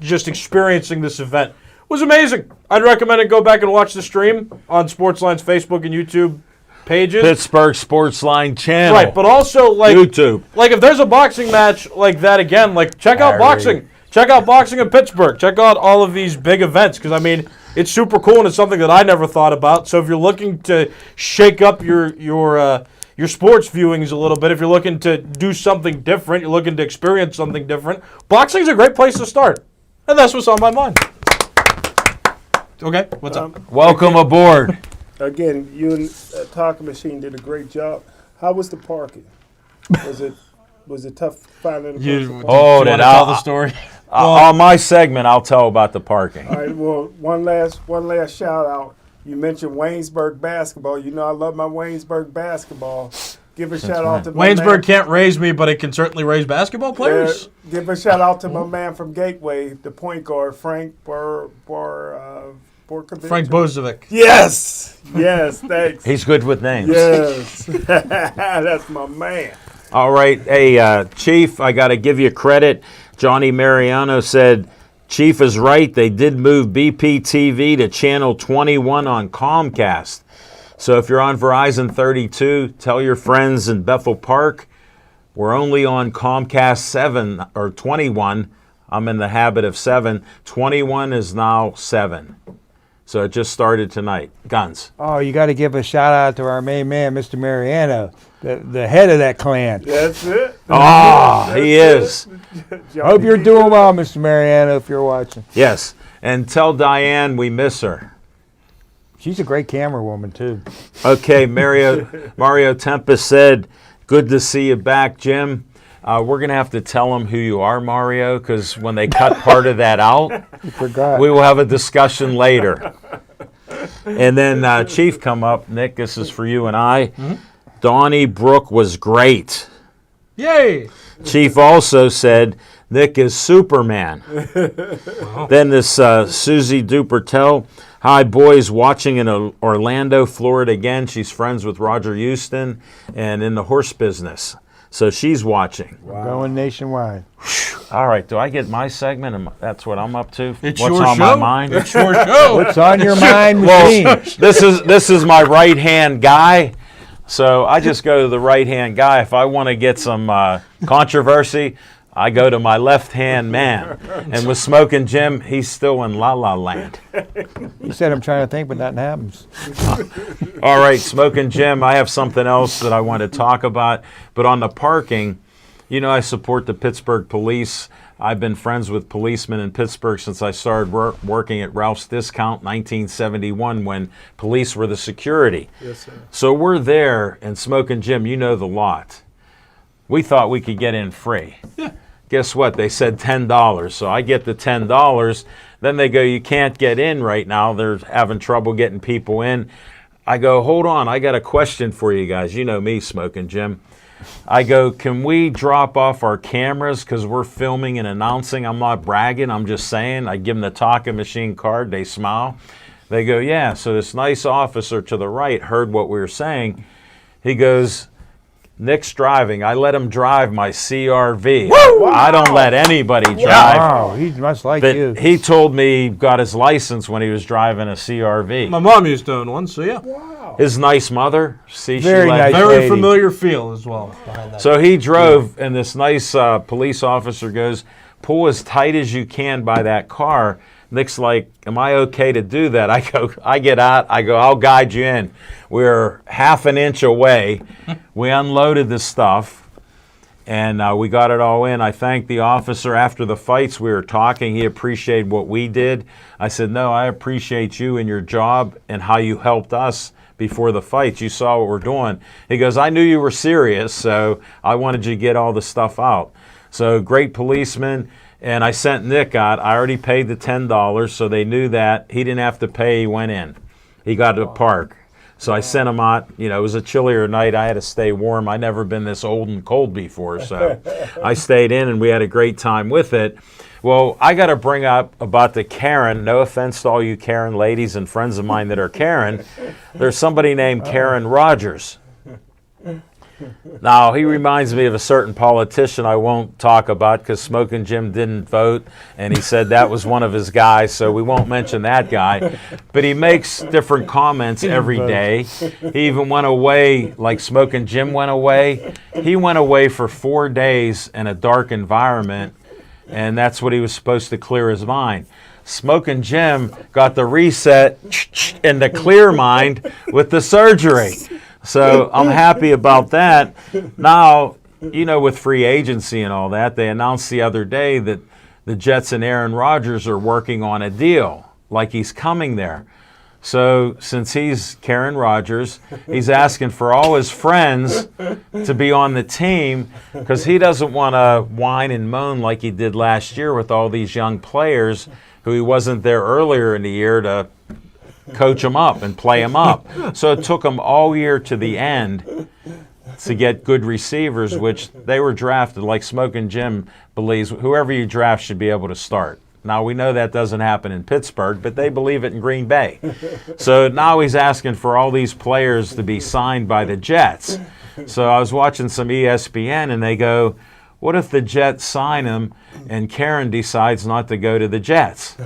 just experiencing this event was amazing. I'd recommend it. Go back and watch the stream on Sportsline's Facebook and YouTube pages. Pittsburgh Sportsline channel. Right, but also YouTube. If there's a boxing match like that again, check out boxing. Check out boxing in Pittsburgh. Check out all of these big events because it's super cool and it's something that I never thought about. So if you're looking to shake up your sports viewings a little bit, if you're looking to do something different, you're looking to experience something different, boxing's a great place to start. And that's what's on my mind. Okay, what's up? Welcome aboard. Again, you and Talking Machine did a great job. How was the parking? Was it tough finding a place to park? Oh, did I tell the story? On my segment, I'll tell about the parking. All right. Well, one last shout out. You mentioned Waynesburg basketball. I love my Waynesburg basketball. Give a shout out to my Waynesburg man. can't raise me, but it can certainly raise basketball players. Give a shout out to my man from Gateway, the point guard, Frank Frank Bozovic. Yes, thanks. He's good with names. Yes, that's my man. All right. Hey, Chief, I got to give you credit. Johnny Mariano said, Chief is right. They did move BPTV to channel 21 on Comcast. So if you're on Verizon 32, tell your friends in Bethel Park, we're only on Comcast 7 or 21. I'm in the habit of 7. 21 is now 7. So it just started tonight. Guns. Oh, you got to give a shout out to our main man, Mr. Mariano, the head of that clan. That's it. He is. Hope you're doing well, Mr. Mariano, if you're watching. Yes. And tell Diane we miss her. She's a great camera woman, too. Okay, Mario Tempest said, good to see you back, Jim. We're going to have to tell them who you are, Mario, because when they cut part of that out, we will have a discussion later. And then Chief come up. Nick, this is for you and I. Mm-hmm. Donnie Brook was great. Yay! Chief also said, Nick is Superman. Wow. Then this Susie Dupertel. Hi, boys, watching in Orlando, Florida again. She's friends with Roger Houston and in the horse business. So she's watching. Going nationwide. All right, do I get my segment? That's what I'm up to? It's What's your on show. my mind? It's your show. What's on your mind, machine? This is my right-hand guy. So I just go to the right-hand guy. If I want to get some controversy, I go to my left-hand man. And with Smokin' Jim, he's still in La-La Land. You said I'm trying to think, but nothing happens. All right, Smokin' Jim, I have something else that I want to talk about. But on the parking, you know I support the Pittsburgh Police. I've been friends with policemen in Pittsburgh since I started working at Ralph's Discount 1971 when police were the security. Yes, sir. So we're there, and Smokin' Jim, you know the lot. We thought we could get in free. Yeah. Guess what? They said $10. So I get the $10. Then they go, you can't get in right now. They're having trouble getting people in. I go, hold on. I got a question for you guys. You know me, Smokin' Jim. I go, can we drop off our cameras because we're filming and announcing? I'm not bragging. I'm just saying. I give them the talking machine card. They smile. They go, yeah. So this nice officer to the right heard what we were saying. He goes, Nick's driving. I let him drive my CRV. Wow. I don't let anybody drive. Wow, he must like But you. he told me he got his license when he was driving a CRV. My mom used to own one, so yeah. His nice mother, see, Very she let nice. Very lady. familiar feel as well behind that. So he drove, and this nice police officer goes, pull as tight as you can by that car. Nick's like, am I okay to do that? I go, I get out. I go, I'll guide you in. We're half an inch away. We unloaded the stuff, and we got it all in. I thanked the officer after the fights. We were talking. He appreciated what we did. I said, no, I appreciate you and your job and how you helped us before the fights. You saw what we're doing. He goes, I knew you were serious, so I wanted you to get all the stuff out. So great policeman. And I sent Nick out. I already paid the $10, so they knew that. He didn't have to pay. He went in. He got to the park. So I sent him out. You know, it was a chillier night. I had to stay warm. I'd never been this old and cold before, so I stayed in, and we had a great time with it. Well, I got to bring up about the Karen. No offense to all you Karen ladies and friends of mine that are Karen. There's somebody named Karen Rogers. Now, he reminds me of a certain politician I won't talk about because Smokin' Jim didn't vote, and he said that was one of his guys, so we won't mention that guy. But he makes different comments every day. He even went away, like Smokin' Jim went away. He went away for 4 days in a dark environment, and that's what he was supposed to clear his mind. Smokin' Jim got the reset and the clear mind with the surgery. So I'm happy about that. Now, you know, with free agency and all that, they announced the other day that the Jets and Aaron Rodgers are working on a deal, like he's coming there. So since he's Karen Rogers, he's asking for all his friends to be on the team because he doesn't want to whine and moan like he did last year with all these young players who he wasn't there earlier in the year to coach them up and play them up. So it took them all year to the end to get good receivers, which they were drafted, like Smokin' Jim believes, whoever you draft should be able to start. Now, we know that doesn't happen in Pittsburgh, but they believe it in Green Bay. So now he's asking for all these players to be signed by the Jets. So I was watching some ESPN, and they go, what if the Jets sign him and Karen decides not to go to the Jets?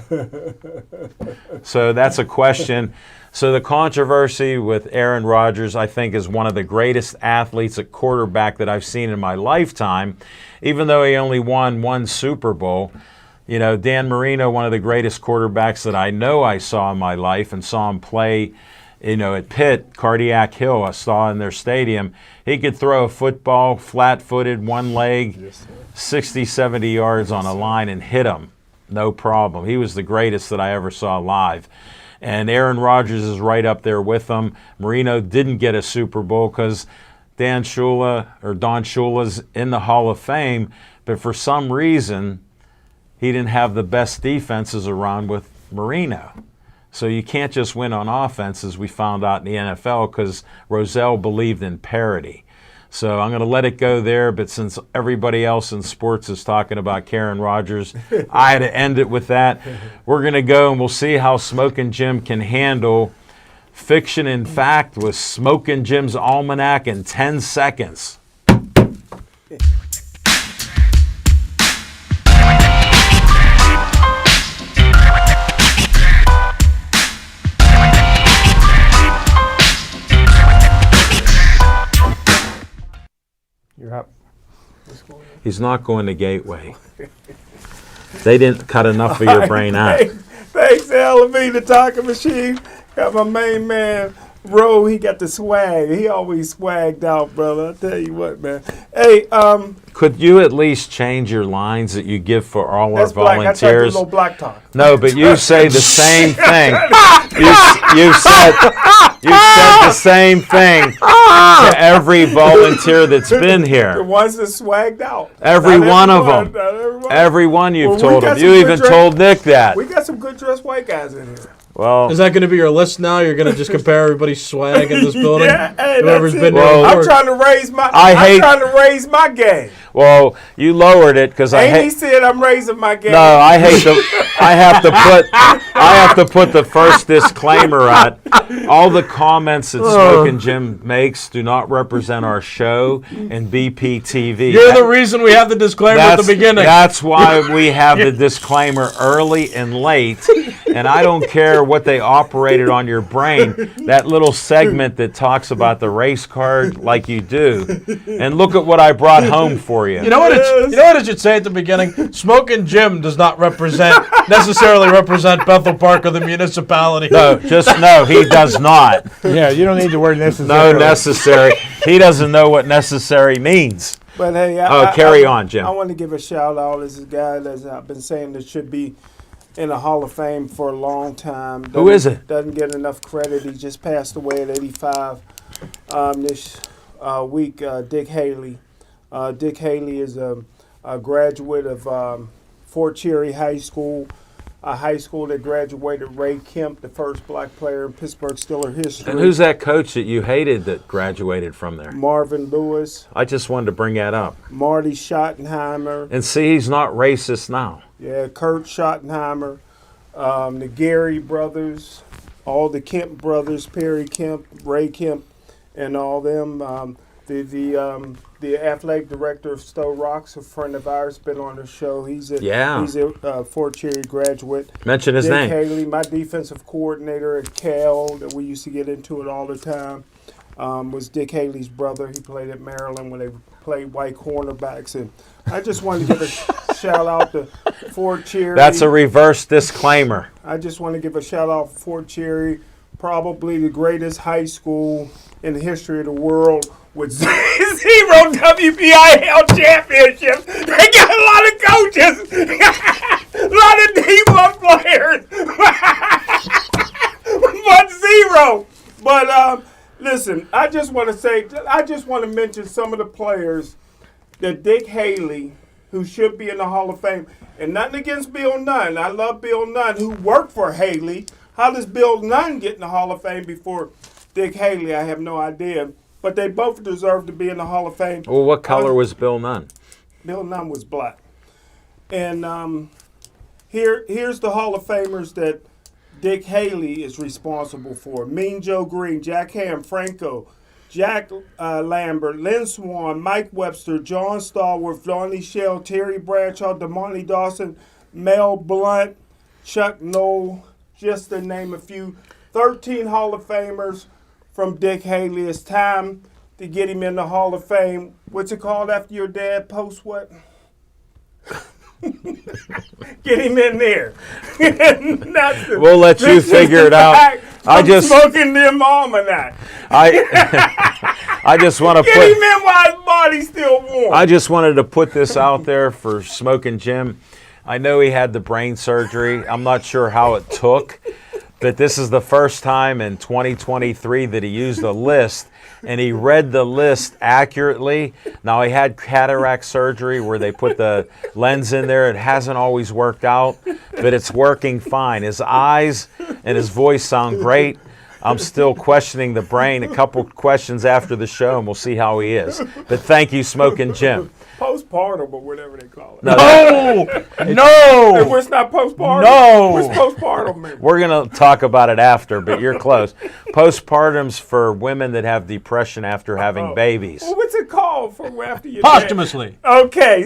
So that's a question. So the controversy with Aaron Rodgers, I think, is one of the greatest athletes at quarterback that I've seen in my lifetime, even though he only won 1 Super Bowl. You know, Dan Marino, one of the greatest quarterbacks that I know I saw in my life and saw him play, you know, at Pitt, Cardiac Hill, I saw in their stadium. He could throw a football flat-footed, one leg, 60, 70 yards on a line and hit them. No problem. He was the greatest that I ever saw live. And Aaron Rodgers is right up there with him. Marino didn't get a Super Bowl because Don Shula's in the Hall of Fame, but for some reason, he didn't have the best defenses around with Marino. So you can't just win on offense, as we found out in the NFL, because Rozelle believed in parity. So I'm going to let it go there, but since everybody else in sports is talking about Karen Rogers, I had to end it with that. We're going to go and we'll see how Smokin' Jim can handle fiction and fact with Smokin' Jim's Almanac in 10 seconds. Yep. He's not going to Gateway. They didn't cut enough of your brain out. Thanks, L.B., the talking machine. Got my main man, Ro. He got the swag. He always swagged out, brother. I tell you what, man. Hey, Could you at least change your lines that you give for all our that's black. I tried to do a volunteers? little black talk. No, but you say the same thing. You said the same thing to every volunteer that's been The here. ones that swagged out. Every Not one of everyone, them. not everyone. Every one you've Well, we told got them. some You good even dress- told Nick that. We got some good dressed white guys in here. Well, Is that going to be your list now? You're going to just compare everybody's swag in this building? Yeah, hey, Whoever's that's been it. here Well, I'm before? trying to raise my. I I'm hate- trying to raise my game. well, you lowered it because I Amy hate. said I'm raising my game. No, I hate the. I have to put the first disclaimer out. All the comments that Smokin' Jim makes do not represent our show and BPTV. You're the reason we have the disclaimer at the beginning. That's why we have the disclaimer early and late. And I don't care what they operated on your brain. That little segment that talks about the race card like you do. And look at what I brought home for you. You know what? You know what it should say at the beginning? Smokin' Jim does not necessarily represent Bethel Park or the municipality. No, just no, he does not. Yeah, you don't need the word necessary. No necessary. He doesn't know what necessary means. But hey, Carry on, Jim. I want to give a shout out. This is a guy that I've been saying that should be in the Hall of Fame for a long time. Who is it? Doesn't get enough credit. He just passed away at 85 this week. Dick Haley. Dick Haley is a graduate of Fort Cherry High School, a high school that graduated Ray Kemp, the first black player in Pittsburgh Steelers history. And who's that coach that you hated that graduated from there? Marvin Lewis, I just wanted to bring that up. Marty Schottenheimer. And see, he's not racist now. Yeah, Kurt Schottenheimer, the Gary brothers, all the Kemp brothers, Perry Kemp, Ray Kemp, and all them. The athletic director of Stowe Rocks, a friend of ours, been on the show. He's a Fort Cherry graduate. Mention his Dick name. Haley, my defensive coordinator at Cal, that we used to get into it all the time, was Dick Haley's brother. He played at Maryland when they played white cornerbacks. And I just wanted to give a shout out to Fort Cherry. That's a reverse disclaimer. I just want to give a shout out to Fort Cherry, probably the greatest high school in the history of the world with 0 WPIL championships. They got a lot of coaches, a lot of D1 players, but 0. But listen, I just want to mention some of the players that Dick Haley, who should be in the Hall of Fame, and nothing against Bill Nunn. I love Bill Nunn, who worked for Haley. How does Bill Nunn get in the Hall of Fame before Dick Haley? I have no idea. But they both deserve to be in the Hall of Fame. Well, what color was Bill Nunn? Bill Nunn was black. And here's the Hall of Famers that Dick Haley is responsible for. Mean Joe Green, Jack Ham, Franco, Jack Lambert, Lynn Swan, Mike Webster, John Stallworth, Donnie Shell, Terry Bradshaw, DeMonte Dawson, Mel Blunt, Chuck Noll, just to name a few. 13 Hall of Famers from Dick Haley. It's time to get him in the Hall of Fame. What's it called after your dad? Post what? Get him in there. We'll let you figure it out. I'm smoking them almanac. I just want to Get him in while his body's still warm. I just wanted to put this out there for Smokin' Jim. I know he had the brain surgery. I'm not sure how it took, but this is the first time in 2023 that he used a list, and he read the list accurately. Now, he had cataract surgery where they put the lens in there. It hasn't always worked out, but it's working fine. His eyes and his voice sound great. I'm still questioning the brain. A couple questions after the show, and we'll see how he is. But thank you, Smokin' Jim. Postpartum or whatever they call it. No! It's not postpartum. No. What's postpartum mean? We're going to talk about it after, but you're close. Postpartum's for women that have depression after having babies. Well, what's it called for after you Posthumously. Okay.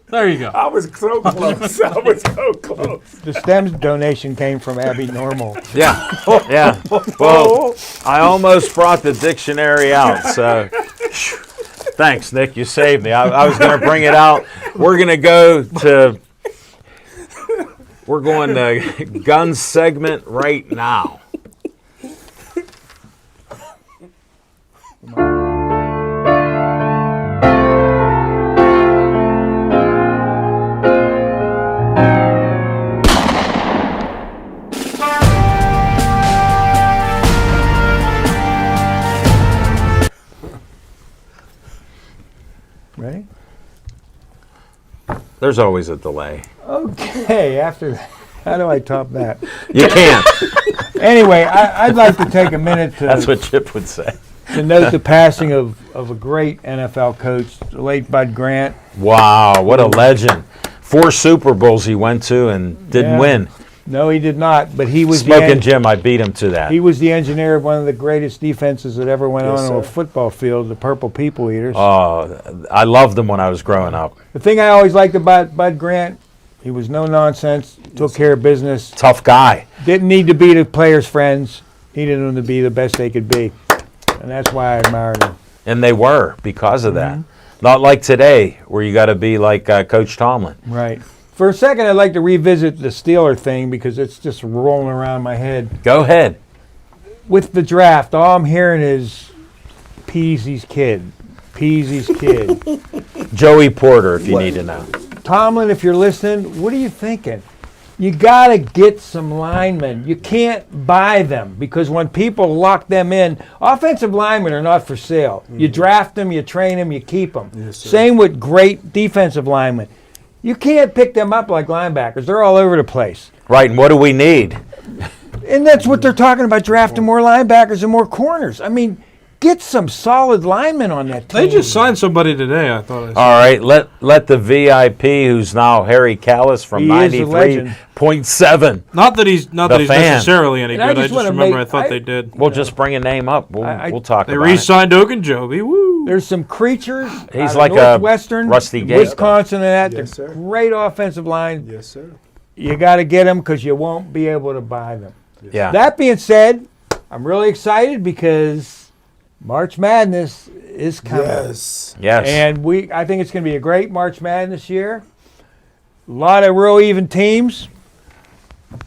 There you go. I was so close. I was so close. The STEM donation came from Abby Normal. Yeah, yeah. Well, I almost brought the dictionary out, so Thanks, Nick. You saved me. I was going to bring it out. We're going to guns segment right now. Ready? There's always a delay. Okay, after that, how do I top that? You can't. Anyway, I'd like to take a minute That's what Chip would say. to note the passing of a great NFL coach, the late Bud Grant. Wow, what a legend. 4 Super Bowls he went to and didn't Yeah. win. No, he did not, but he was Smokin' Jim, I beat him to that. he was the engineer of one of the greatest defenses that ever went Yes, on a sir. football field, the Purple People Eaters. Oh, I loved them when I was growing up. The thing I always liked about Bud Grant, he was no nonsense, took care of business, Tough guy. didn't need to be the players' friends, needed them to be the best they could be. And that's why I admired him. And they were because of Mm-hmm. that. Not like today, where you got to be like Coach Tomlin. Right. For a second, I'd like to revisit the Steeler thing because it's just rolling around my head. Go ahead. With the draft, all I'm hearing is Peasy's kid. Peasy's kid. Joey Porter, if you need to know. Tomlin, if you're listening, what are you thinking? You got to get some linemen. You can't buy them because when people lock them in, offensive linemen are not for sale. You draft them, you train them, you keep them. Yes, sir. Same with great defensive linemen. You can't pick them up like linebackers. They're all over the place. Right, and what do we need? And that's what they're talking about, drafting more linebackers and more corners. I mean, get some solid linemen on that team. They just signed somebody today, I thought. I saw. All right, let the VIP, who's now Harry Callis from He is a legend. 93.7. Not that he's The fan. necessarily any And I good. I just just wanna remember make- I thought I- they did. We'll just bring a name up. We'll talk They about it. re-signed Ogunjobi. Woo! There's some creatures. He's out of like a Northwestern, Rusty Gage. Wisconsin, and that. Yes, They're sir. great offensive line. Yes, sir. You got to get them because you won't be able to buy them. Yeah. That being said, I'm really excited because March Madness is coming. Yes. Yes. And I think it's going to be a great March Madness year. A lot of real even teams.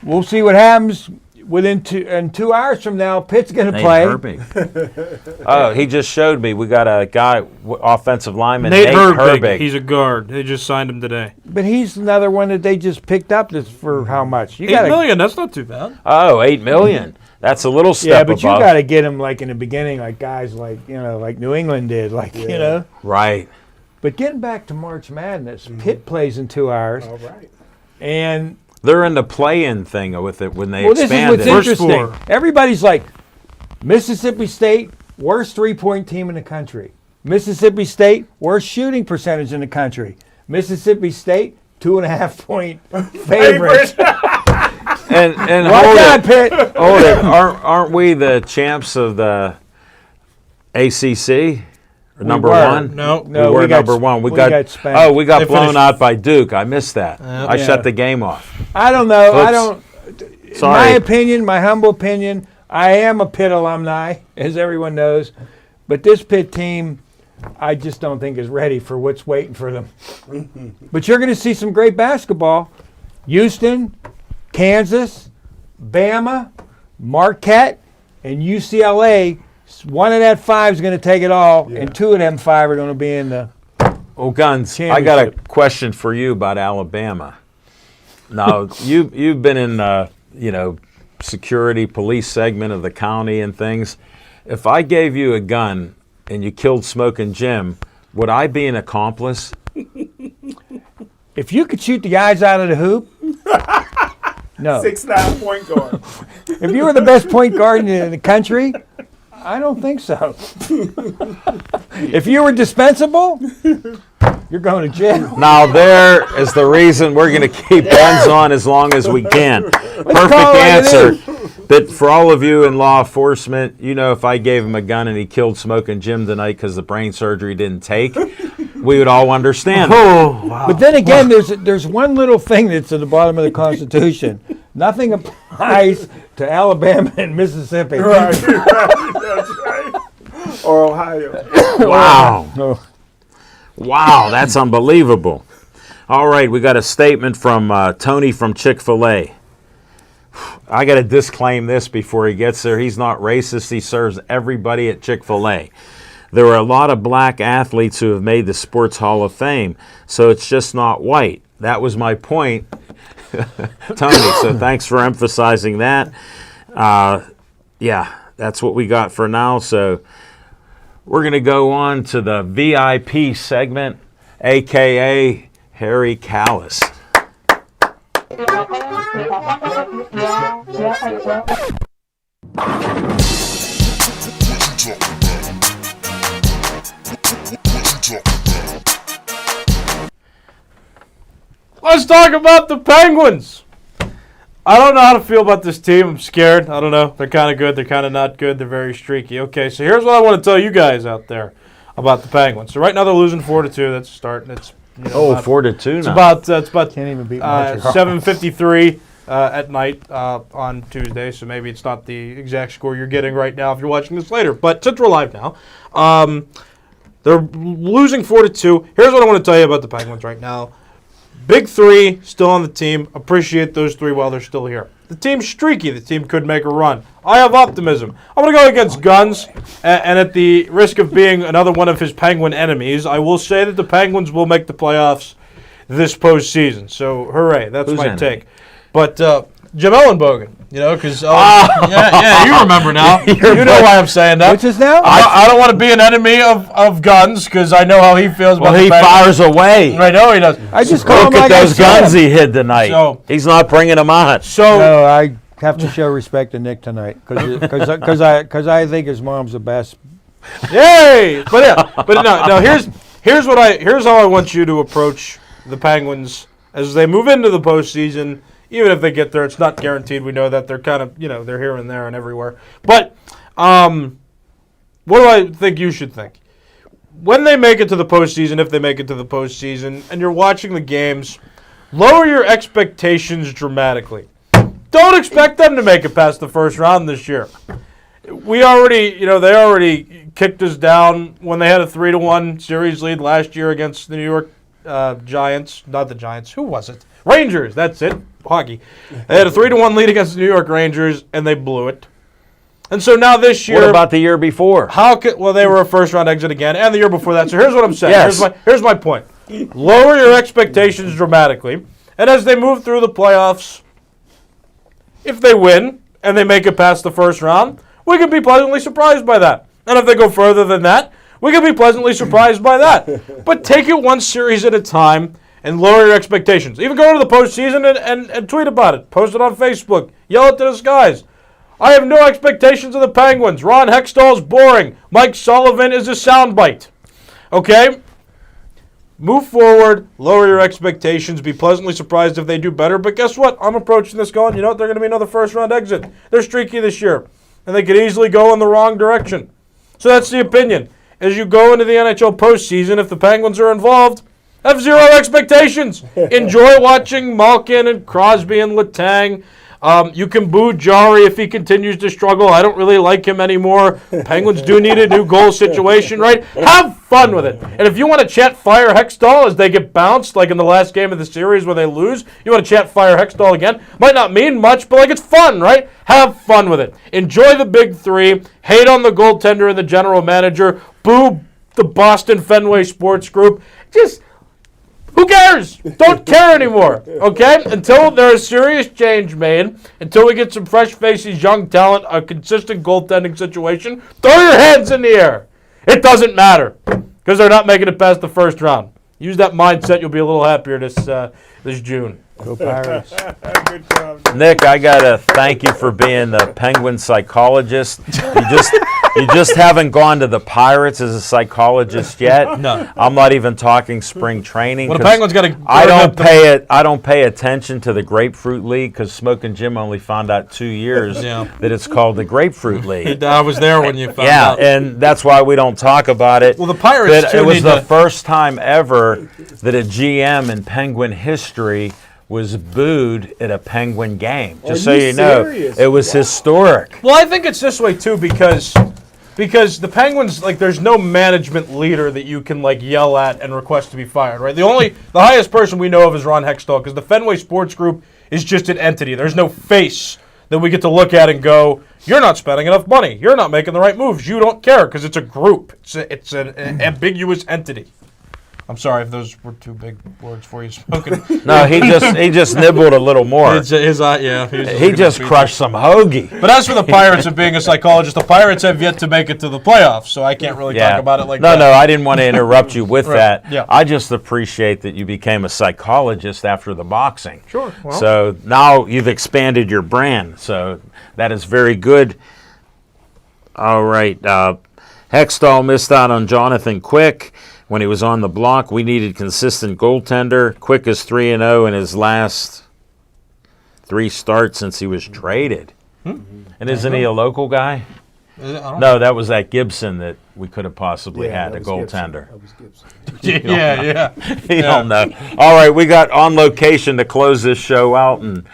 We'll see what happens within 2 hours from now. Pitt's going to Nate play. Herbig. Oh, he just showed me. We got a guy, offensive lineman, Nate Nate Herbig. Herbig. He's a guard. They just signed him today. But he's another one that they just picked up that's for how much? You $8 million. That's not too bad. Oh, $8 million. That's a little step Yeah, but above. you got to get him like in the beginning, like guys like like New England did, Yeah. Right. But getting back to March Madness, Pitt plays in 2 hours, All right. and They're in the play-in thing with it when they well, this is expanded. what's First interesting. four. Everybody's like, Mississippi State, worst 3-point team in the country. Mississippi State, worst shooting percentage in the country. Mississippi State, 2.5-point favorites. and Watch hold out, it, Pitt. hold it. Aren't we the champs of the ACC? Or number were. one? No. No, we were we got- number one. we got spanked. Oh, we got They blown finished- out by Duke. I missed that. I Yeah. shut the game off. I don't know. I Oops. don't. In Sorry. my opinion, my humble opinion, I am a Pitt alumni, as everyone knows. But this Pitt team, I just don't think is ready for what's waiting for them. But you're going to see some great basketball. Houston, Kansas, Bama, Marquette, and UCLA. One of that 5 is going to take it all, and 2 of them 5 are going to be in the. Oh, Guns, I got a Championship. question for you about Alabama. Now, you've been in, security police segment of the county and things. If I gave you a gun and you killed Smokin' Jim, would I be an accomplice? If you could shoot the guys out of the hoop, no. 6'9" point guard. If you were the best point guard in the country, I don't think so. If you were dispensable, you're going to jail. Now, there is the reason we're going to keep guns on as long as we can. Perfect call it like it answer. is. But for all of you in law enforcement, if I gave him a gun and he killed Smokin' Jim tonight because the brain surgery didn't take, we would all understand. But then again, there's one little thing that's at the bottom of the Constitution. Nothing applies to Alabama and Mississippi. Right. That's right. Or Ohio. Wow. Oh, Wow, that's unbelievable. All right, we got a statement from Tony from Chick-fil-A. I got to disclaim this before he gets there. He's not racist. He serves everybody at Chick-fil-A. There are a lot of black athletes who have made the Sports Hall of Fame, so it's just not white. That was my point, Tony, so thanks for emphasizing that. Yeah, that's what we got for now, so we're going to go on to the VIP segment, a.k.a. Harry Callis. Let's talk about the Penguins. I don't know how to feel about this team. I'm scared. I don't know. They're kind of good. They're kind of not good. They're very streaky. Okay, so here's what I want to tell you guys out there about the Penguins. So right now they're losing 4-2. That's starting. It's 4-2 it's now. about Can't even beat Montreal. 7:53 at night on Tuesday. So maybe it's not the exact score you're getting right now if you're watching this later. But since we're live now, they're losing 4-2. Here's what I want to tell you about the Penguins right now. Big three still on the team. Appreciate those three while they're still here. The team's streaky. The team could make a run. I have optimism. I'm going to go against Guns, and at the risk of being another one of his Penguin enemies, I will say that the Penguins will make the playoffs this postseason. So, hooray. That's my take. But Jamel and Bogan, because yeah, you remember now. You know why I'm saying that. Which is now? I don't want to be an enemy of Guns because I know how he feels about the Well, he Penguins. fires away. I know he does. I just call Look him at like those guns he hid tonight. So- He's not bringing them on. So No, I have to show respect to Nick tonight because I think his mom's the best. yay! But no. Here's how I want you to approach the Penguins as they move into the postseason. Even if they get there, it's not guaranteed. We know that they're kind of they're here and there and everywhere. But what do I think you should think? When they make it to the postseason, if they make it to the postseason, and you're watching the games, lower your expectations dramatically. Don't expect them to make it past the first round this year. We already, they already kicked us down when they had a 3-1 series lead last year against the New York Giants. Not the Giants. Who was it? Rangers. That's it. Hockey. They had a 3-1 lead against the New York Rangers, and they blew it. And so now this year, What about the year before? they were a first-round exit again, and the year before that. So here's what I'm saying. Yes. Here's my point. Lower your expectations dramatically, and as they move through the playoffs, if they win and they make it past the first round, we could be pleasantly surprised by that. And if they go further than that, we could be pleasantly surprised by that. But take it one series at a time and lower your expectations. Even go into the postseason and tweet about it. Post it on Facebook. Yell it to the skies. I have no expectations of the Penguins. Ron Hextall's boring. Mike Sullivan is a soundbite. Okay? Move forward. Lower your expectations. Be pleasantly surprised if they do better. But guess what? I'm approaching this going, they're going to be another first-round exit. They're streaky this year. And they could easily go in the wrong direction. So that's the opinion. As you go into the NHL postseason, if the Penguins are involved, have zero expectations. Enjoy watching Malkin and Crosby and Letang. You can boo Jari if he continues to struggle. I don't really like him anymore. Penguins do need a new goal situation, right? Have fun with it. And if you want to chant fire Hextall as they get bounced, like in the last game of the series where they lose, you want to chant fire Hextall again, might not mean much, but it's fun, right? Have fun with it. Enjoy the big three. Hate on the goaltender and the general manager. Boo the Boston Fenway Sports Group. Just... who cares? Don't care anymore, okay? Until there's serious change made, until we get some fresh faces, young talent, a consistent goaltending situation, throw your hands in the air. It doesn't matter because they're not making it past the first round. Use that mindset. You'll be a little happier this June. Go Pirates. Good job. Nick, I got to thank you for being the Penguin psychologist. You just haven't gone to the Pirates as a psychologist yet. No. I'm not even talking spring training. Well, the 'cause Penguins got to. I don't pay attention to the Grapefruit League because Smokin Jim only found out 2 years that it's called the Grapefruit League. I was there when you found out. Yeah, and that's why we don't talk about it. Well, the Pirates, But too, it was need the to- first time ever that a GM in Penguin history was booed at a Penguin game. Just so you you know, serious? it was historic. Well, I think it's this way too because because the Penguins, like, there's no management leader that you can, like, yell at and request to be fired, right? The highest person we know of is Ron Hextall, because the Fenway Sports Group is just an entity. There's no face that we get to look at and go, you're not spending enough money. You're not making the right moves. You don't care, because it's a group. It's an ambiguous entity. I'm sorry if those were too big words for you, Smokin. No, he just nibbled a little more. He just crushed some hoagie. But as for the Pirates and being a psychologist, the Pirates have yet to make it to the playoffs, so I can't really talk about it like that. No, I didn't want to interrupt you with that. Yeah. I just appreciate that you became a psychologist after the boxing. Sure. Well. So now you've expanded your brand, so that is very good. All right. Hextall missed out on Jonathan Quick. When he was on the block, we needed consistent goaltender. Quick is 3-0 in his last 3 starts since he was traded. And isn't he a local guy? No, that was that Gibson that we could have possibly had, a goaltender. That was Gibson. Yeah. You don't know. All right, we got On Location to close this show out, and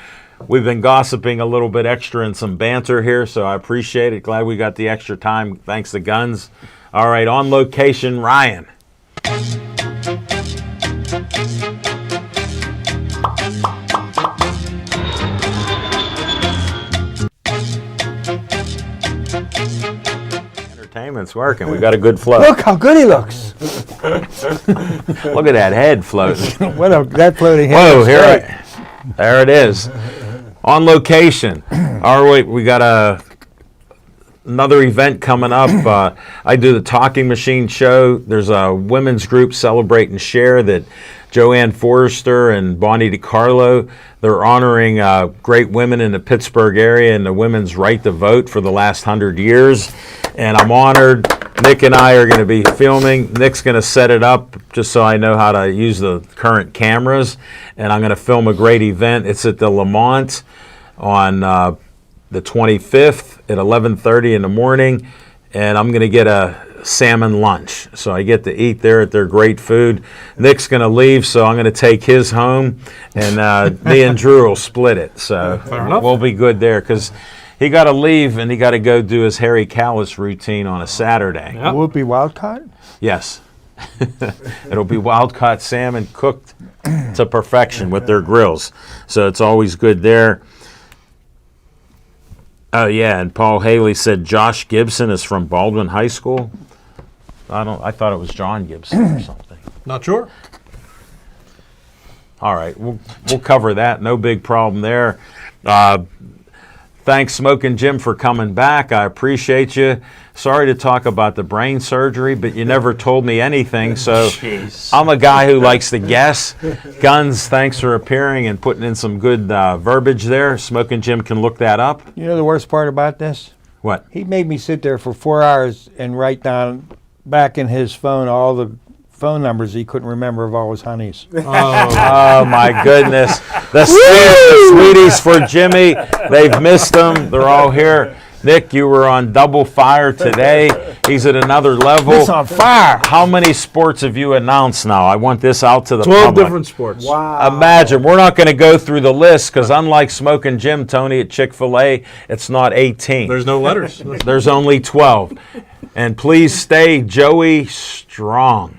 we've been gossiping a little bit extra and some banter here, so I appreciate it. Glad we got the extra time, thanks to Guns. All right, On Location, Ryan. Entertainment's working. We got a good flow. Look how good he looks. Look at that head floating. That floating head. Whoa, is great. there it is. On Location. All right, we got another event coming up. I do the Talking Machine show. There's a women's group, Celebrate and Share, that Joanne Forrester and Bonnie DiCarlo, they're honoring great women in the Pittsburgh area and the women's right to vote for the last 100 years. And I'm honored. Nick and I are going to be filming. Nick's going to set it up just so I know how to use the current cameras. And I'm going to film a great event. It's at the Lamont on the 25th at 11:30 in the morning, and I'm going to get a salmon lunch. So I get to eat there at their great food. Nick's going to leave, so I'm going to take his home, and me and Drew will split it. So we'll be good there because he got to leave and he got to go do his Harry Callis routine on a Saturday. Yep. Will it be wild caught? Yes. It'll be wild-caught salmon cooked to perfection with their grills. So it's always good there. Oh, yeah, and Paul Haley said Josh Gibson is from Baldwin High School. I thought it was John Gibson or something. Not sure. All right, we'll cover that. No big problem there. Thanks, Smokin' Jim, for coming back. I appreciate you. Sorry to talk about the brain surgery, but you never told me anything, so I'm a guy who likes to guess. Guns, thanks for appearing and putting in some good verbiage there. Smokin' Jim can look that up. You know the worst part about this? What? He made me sit there for 4 hours and write down back in his phone all the phone numbers he couldn't remember of all his honeys. Oh, my goodness. The sweeties for Jimmy. They've missed them. They're all here. Nick, you were on double fire today. He's at another level. He's on fire. How many sports have you announced now? I want this out to the 12 public. different sports. Wow. Imagine. We're not going to go through the list because unlike Smokin' Jim, Tony, at Chick-fil-A, it's not 18. There's no letters. There's only 12. And please stay Joey strong.